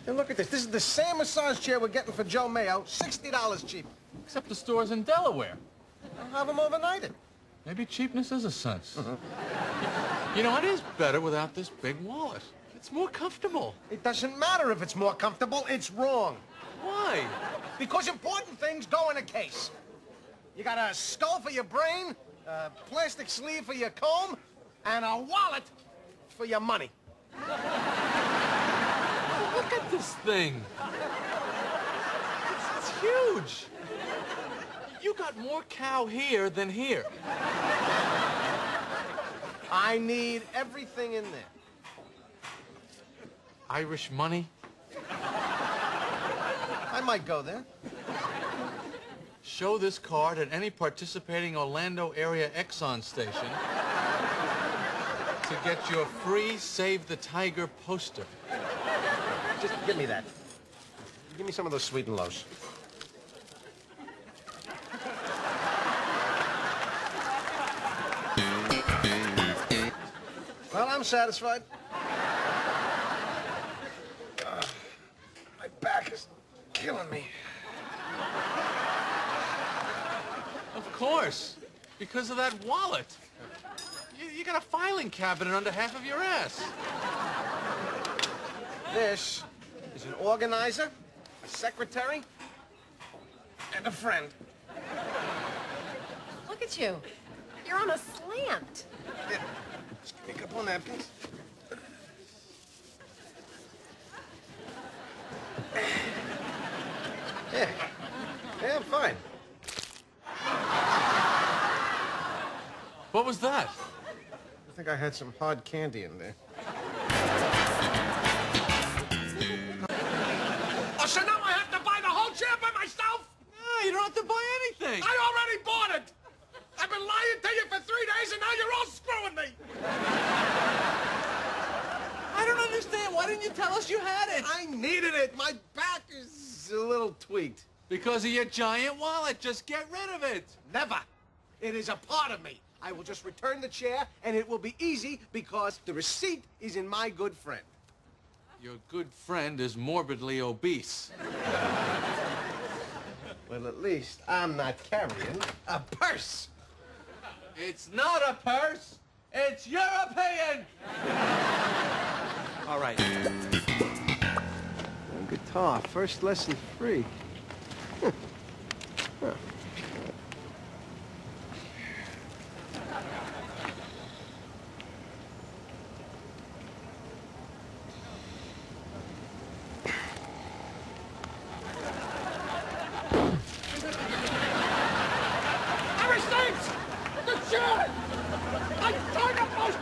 Hey, look at this. This is the same massage chair we're getting for Joe Mayo, $60 cheap. Except the store's in Delaware. I'll have him overnighted. Maybe cheapness is a sense. You know, it is better without this big wallet. It's more comfortable. It doesn't matter if it's more comfortable. It's wrong. Why? Because important things go in a case. You got a skull for your brain, a plastic sleeve for your comb, and a wallet for your money. Look at this thing. It's huge. You got more cow here than here. I need everything in there. Irish money? I might go there. Show this card at any participating Orlando area Exxon station to get your free Save the Tiger poster. Just give me that. Give me some of those sweet and lows. Well, I'm satisfied. My back is killing me. Of course, because of that wallet. You got a filing cabinet under half of your ass. This is an organizer, a secretary, and a friend. Look at you. You're on a slant. Yeah. Just give me a couple of napkins. Yeah. Yeah, I'm fine. What was that? I think I had some hard candy in there. Oh, so now I have to buy the whole chair by myself? No, you don't have to buy anything. I already bought it! I've been lying to you for 3 days, and now you're all screwing me! I don't understand. Why didn't you tell us you had it? I needed it. My back is a little tweaked. Because of your giant wallet. Just get rid of it. Never. It is a part of me. I will just return the chair, and it will be easy because the receipt is in my good friend. Your good friend is morbidly obese. Well, at least I'm not carrying a purse. It's not a purse. It's European. All right. Guitar, first lesson free. Huh. Huh. I received the chair! I signed a post!